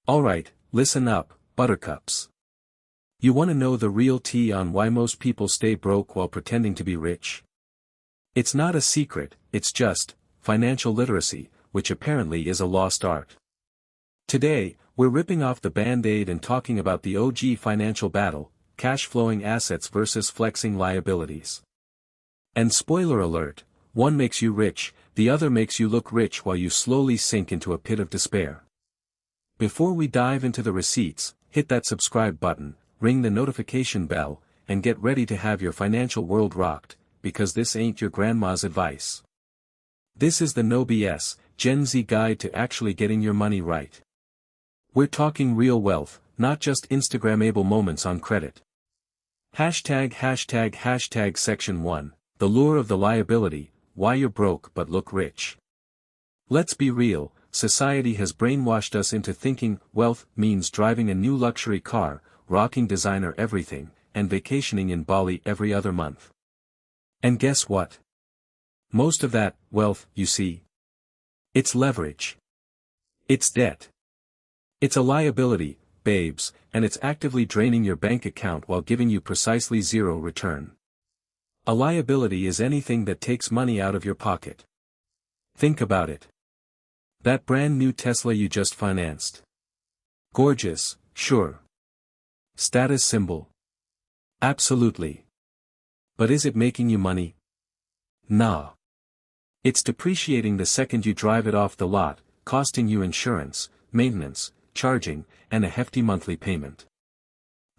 Alright, listen up, buttercups. You want to know the real tea on why most people stay broke while pretending to be rich? It's not a secret, it's just financial literacy, which apparently is a lost art. Today, we're ripping off the Band-Aid and talking about the OG financial battle, cash flowing assets versus flexing liabilities. And spoiler alert, one makes you rich, the other makes you look rich while you slowly sink into a pit of despair. Before we dive into the receipts, hit that subscribe button, ring the notification bell, and get ready to have your financial world rocked, because this ain't your grandma's advice. This is the no BS, Gen Z guide to actually getting your money right. We're talking real wealth, not just Instagrammable moments on credit. Hashtag Section 1, the lure of the liability, why you're broke but look rich. Let's be real, society has brainwashed us into thinking wealth means driving a new luxury car, rocking designer everything, and vacationing in Bali every other month. And guess what? Most of that wealth, you see, it's leverage. It's debt. It's a liability, babes, and it's actively draining your bank account while giving you precisely zero return. A liability is anything that takes money out of your pocket. Think about it. That brand new Tesla you just financed. Gorgeous, sure. Status symbol. Absolutely. But is it making you money? Nah. It's depreciating the second you drive it off the lot, costing you insurance, maintenance, charging, and a hefty monthly payment.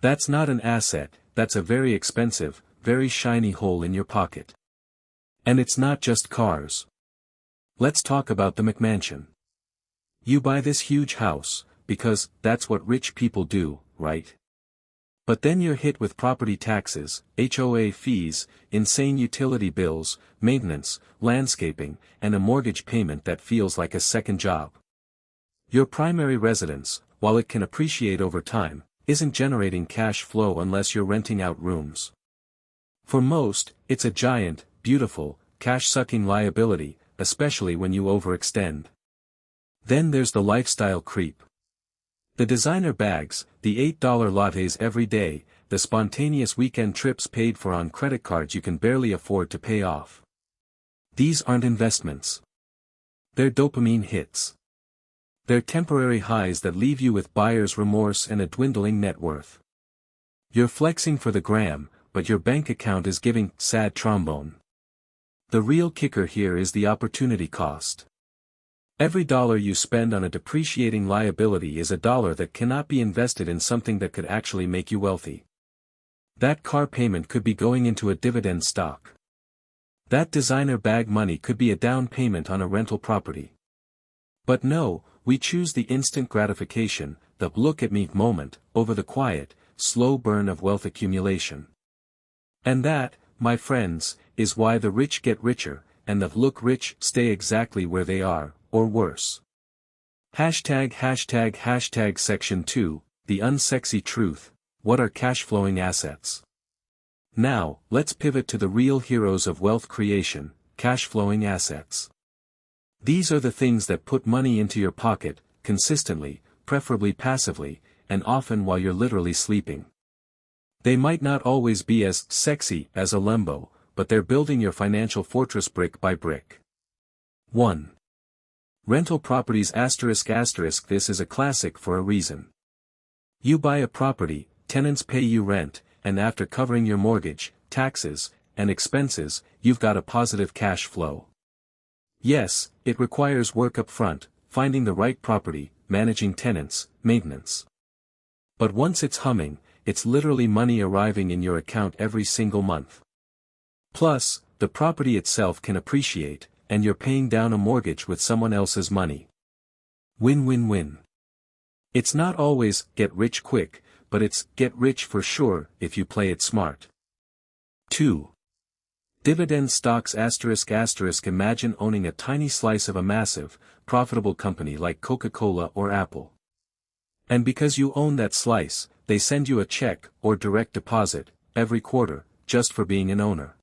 That's not an asset, that's a very expensive, very shiny hole in your pocket. And it's not just cars. Let's talk about the McMansion. You buy this huge house, because that's what rich people do, right? But then you're hit with property taxes, HOA fees, insane utility bills, maintenance, landscaping, and a mortgage payment that feels like a second job. Your primary residence, while it can appreciate over time, isn't generating cash flow unless you're renting out rooms. For most, it's a giant, beautiful, cash-sucking liability, especially when you overextend. Then there's the lifestyle creep. The designer bags, the $8 lattes every day, the spontaneous weekend trips paid for on credit cards you can barely afford to pay off. These aren't investments. They're dopamine hits. They're temporary highs that leave you with buyer's remorse and a dwindling net worth. You're flexing for the gram, but your bank account is giving sad trombone. The real kicker here is the opportunity cost. Every dollar you spend on a depreciating liability is a dollar that cannot be invested in something that could actually make you wealthy. That car payment could be going into a dividend stock. That designer bag money could be a down payment on a rental property. But no, we choose the instant gratification, the look at me moment, over the quiet, slow burn of wealth accumulation. And that, my friends, is why the rich get richer, and the look rich stay exactly where they are, or worse. Hashtag Section 2, the unsexy truth, what are cash flowing assets? Now, let's pivot to the real heroes of wealth creation, cash flowing assets. These are the things that put money into your pocket, consistently, preferably passively, and often while you're literally sleeping. They might not always be as sexy as a Lambo, but they're building your financial fortress brick by brick. 1. Rental properties ***. This is a classic for a reason. You buy a property, tenants pay you rent, and after covering your mortgage, taxes, and expenses, you've got a positive cash flow. Yes, it requires work up front, finding the right property, managing tenants, maintenance. But once it's humming, it's literally money arriving in your account every single month. Plus, the property itself can appreciate, and you're paying down a mortgage with someone else's money. Win-win-win. It's not always get rich quick, but it's get rich for sure if you play it smart. 2. Dividend stocks ***. Imagine owning a tiny slice of a massive, profitable company like Coca-Cola or Apple. And because you own that slice, they send you a check or direct deposit every quarter, just for being an owner.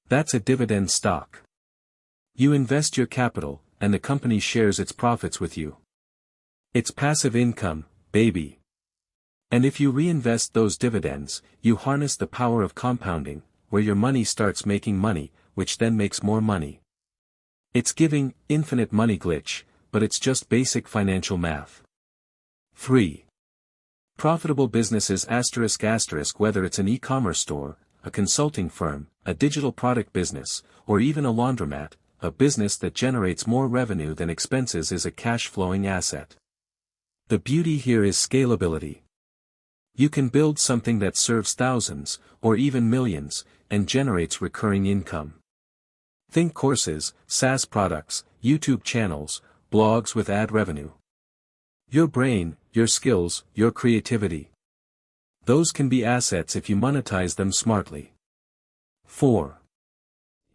That's a dividend stock. You invest your capital, and the company shares its profits with you. It's passive income, baby. And if you reinvest those dividends, you harness the power of compounding, where your money starts making money, which then makes more money. It's giving infinite money glitch, but it's just basic financial math. 3. Profitable businesses ***, whether it's an e-commerce store, a consulting firm, a digital product business, or even a laundromat, a business that generates more revenue than expenses is a cash-flowing asset. The beauty here is scalability. You can build something that serves thousands, or even millions, and generates recurring income. Think courses, SaaS products, YouTube channels, blogs with ad revenue. Your brain, your skills, your creativity. Those can be assets if you monetize them smartly. 4.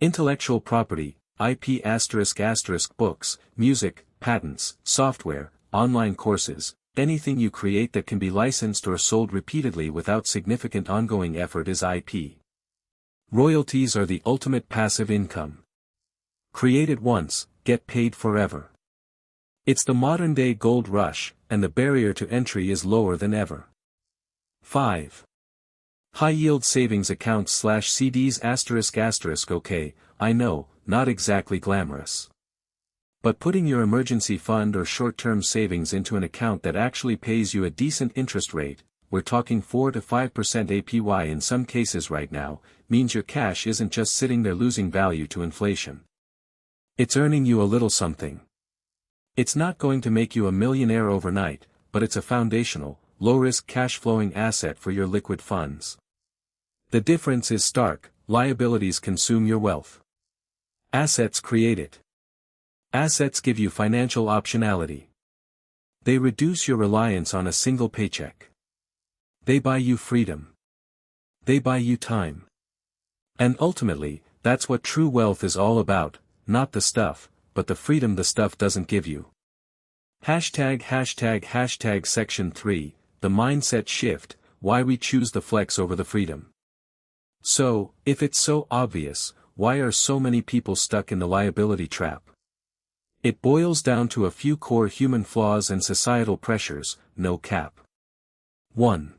Intellectual property, IP ***, books, music, patents, software, online courses, anything you create that can be licensed or sold repeatedly without significant ongoing effort is IP. Royalties are the ultimate passive income. Create it once, get paid forever. It's the modern-day gold rush, and the barrier to entry is lower than ever. 5. High-yield savings accounts /CDs ***. Okay, I know, not exactly glamorous. But putting your emergency fund or short-term savings into an account that actually pays you a decent interest rate, we're talking 4 to 5% APY in some cases right now, means your cash isn't just sitting there losing value to inflation. It's earning you a little something. It's not going to make you a millionaire overnight, but it's a foundational, low-risk cash-flowing asset for your liquid funds. The difference is stark: liabilities consume your wealth. Assets create it. Assets give you financial optionality. They reduce your reliance on a single paycheck. They buy you freedom. They buy you time. And ultimately, that's what true wealth is all about, not the stuff, but the freedom the stuff doesn't give you. Section 3, the mindset shift, why we choose the flex over the freedom. So, if it's so obvious, why are so many people stuck in the liability trap? It boils down to a few core human flaws and societal pressures, no cap. 1.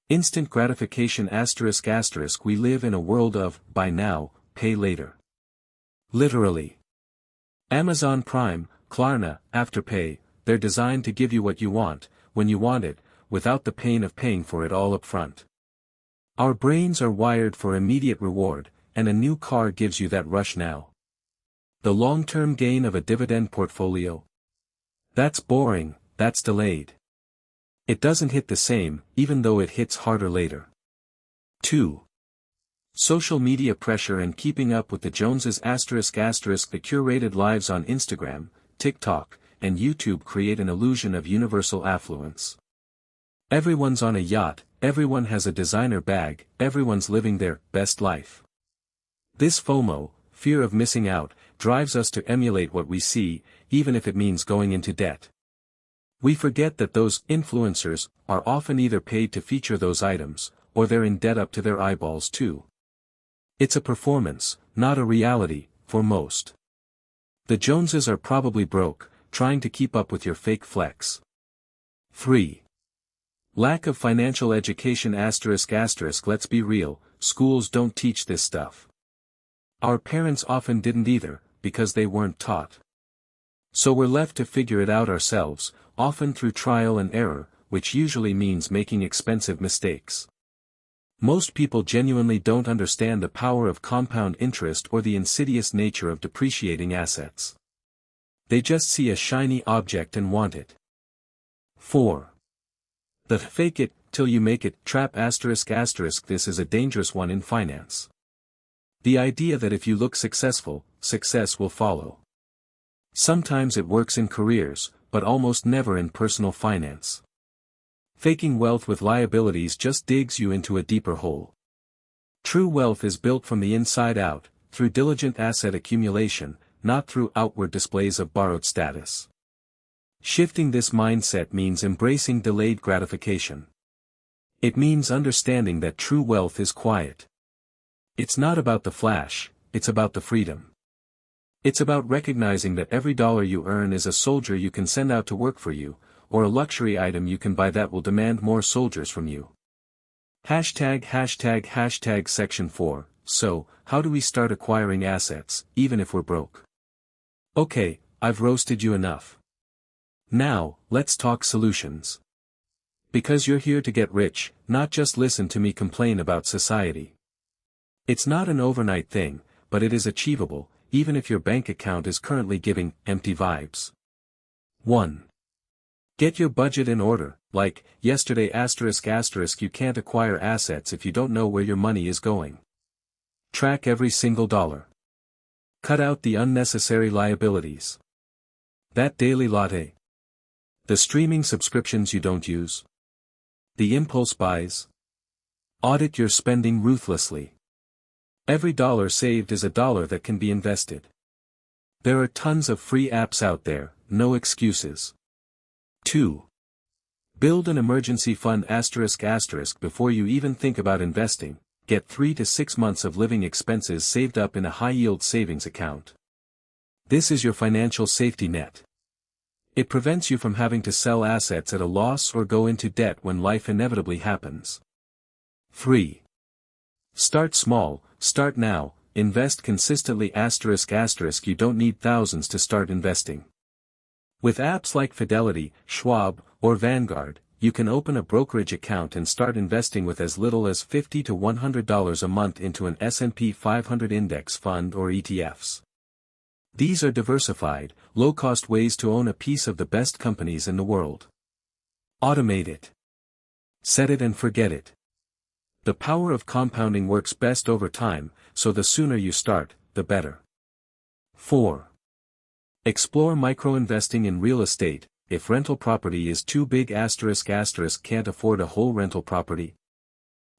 Instant gratification ***. We live in a world of, buy now, pay later. Literally. Amazon Prime, Klarna, Afterpay, they're designed to give you what you want, when you want it, without the pain of paying for it all up front. Our brains are wired for immediate reward, and a new car gives you that rush now. The long-term gain of a dividend portfolio? That's boring, that's delayed. It doesn't hit the same, even though it hits harder later. 2. Social media pressure and keeping up with the Joneses ***. The curated lives on Instagram, TikTok, and YouTube create an illusion of universal affluence. Everyone's on a yacht, everyone has a designer bag, everyone's living their best life. This FOMO, fear of missing out, drives us to emulate what we see, even if it means going into debt. We forget that those influencers are often either paid to feature those items, or they're in debt up to their eyeballs too. It's a performance, not a reality, for most. The Joneses are probably broke, trying to keep up with your fake flex. 3. Lack of financial education ***. Let's be real, schools don't teach this stuff. Our parents often didn't either, because they weren't taught. So we're left to figure it out ourselves, often through trial and error, which usually means making expensive mistakes. Most people genuinely don't understand the power of compound interest or the insidious nature of depreciating assets. They just see a shiny object and want it. 4. The fake it till you make it trap ***. This is a dangerous one in finance. The idea that if you look successful, success will follow. Sometimes it works in careers, but almost never in personal finance. Faking wealth with liabilities just digs you into a deeper hole. True wealth is built from the inside out, through diligent asset accumulation, not through outward displays of borrowed status. Shifting this mindset means embracing delayed gratification. It means understanding that true wealth is quiet. It's not about the flash, it's about the freedom. It's about recognizing that every dollar you earn is a soldier you can send out to work for you, or a luxury item you can buy that will demand more soldiers from you. Section 4. So, how do we start acquiring assets, even if we're broke? Okay, I've roasted you enough. Now, let's talk solutions. Because you're here to get rich, not just listen to me complain about society. It's not an overnight thing, but it is achievable, even if your bank account is currently giving empty vibes. 1. Get your budget in order, like, yesterday ***, you can't acquire assets if you don't know where your money is going. Track every single dollar. Cut out the unnecessary liabilities. That daily latte. The streaming subscriptions you don't use. The impulse buys. Audit your spending ruthlessly. Every dollar saved is a dollar that can be invested. There are tons of free apps out there, no excuses. 2. Build an emergency fund *** before you even think about investing. Get 3 to 6 months of living expenses saved up in a high-yield savings account. This is your financial safety net. It prevents you from having to sell assets at a loss or go into debt when life inevitably happens. 3. Start small, start now, invest consistently ***. You don't need thousands to start investing. With apps like Fidelity, Schwab, or Vanguard, you can open a brokerage account and start investing with as little as $50 to $100 a month into an S&P 500 index fund or ETFs. These are diversified, low-cost ways to own a piece of the best companies in the world. Automate it. Set it and forget it. The power of compounding works best over time, so the sooner you start, the better. 4. Explore micro-investing in real estate. If rental property is too big ***, can't afford a whole rental property.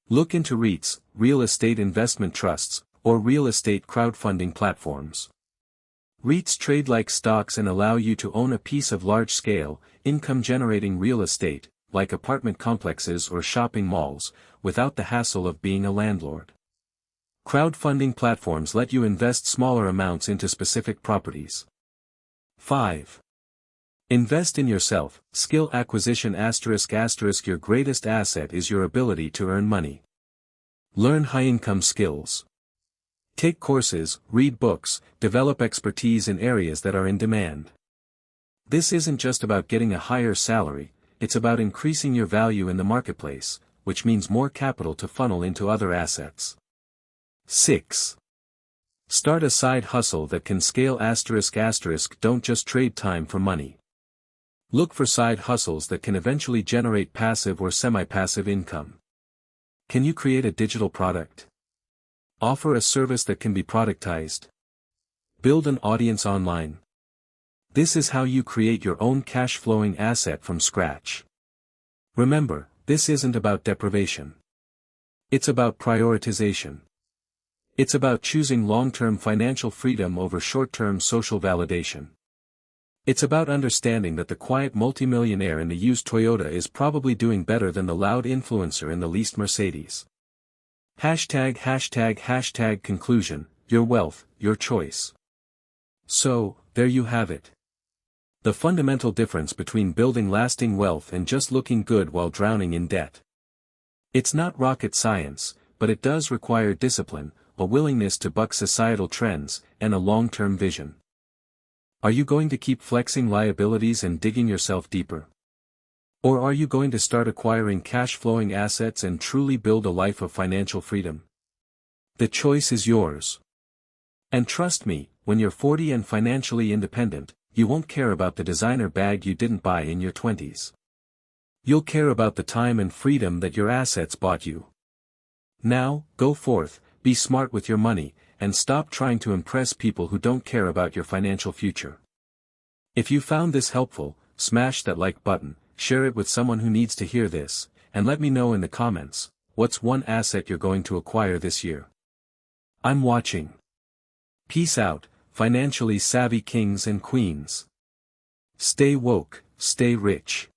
Look into REITs, real estate investment trusts, or real estate crowdfunding platforms. REITs trade like stocks and allow you to own a piece of large-scale, income-generating real estate, like apartment complexes or shopping malls, without the hassle of being a landlord. Crowdfunding platforms let you invest smaller amounts into specific properties. 5. Invest in yourself. Skill acquisition ***. Your greatest asset is your ability to earn money. Learn high-income skills. Take courses, read books, develop expertise in areas that are in demand. This isn't just about getting a higher salary, it's about increasing your value in the marketplace, which means more capital to funnel into other assets. 6. Start a side hustle that can scale ***. Don't just trade time for money. Look for side hustles that can eventually generate passive or semi-passive income. Can you create a digital product? Offer a service that can be productized. Build an audience online. This is how you create your own cash-flowing asset from scratch. Remember, this isn't about deprivation. It's about prioritization. It's about choosing long-term financial freedom over short-term social validation. It's about understanding that the quiet multimillionaire in the used Toyota is probably doing better than the loud influencer in the leased Mercedes. Conclusion, your wealth, your choice. So, there you have it. The fundamental difference between building lasting wealth and just looking good while drowning in debt. It's not rocket science, but it does require discipline, a willingness to buck societal trends, and a long-term vision. Are you going to keep flexing liabilities and digging yourself deeper? Or are you going to start acquiring cash-flowing assets and truly build a life of financial freedom? The choice is yours. And trust me, when you're 40 and financially independent, you won't care about the designer bag you didn't buy in your 20s. You'll care about the time and freedom that your assets bought you. Now, go forth, be smart with your money, and stop trying to impress people who don't care about your financial future. If you found this helpful, smash that like button, share it with someone who needs to hear this, and let me know in the comments, what's one asset you're going to acquire this year? I'm watching. Peace out, financially savvy kings and queens. Stay woke, stay rich.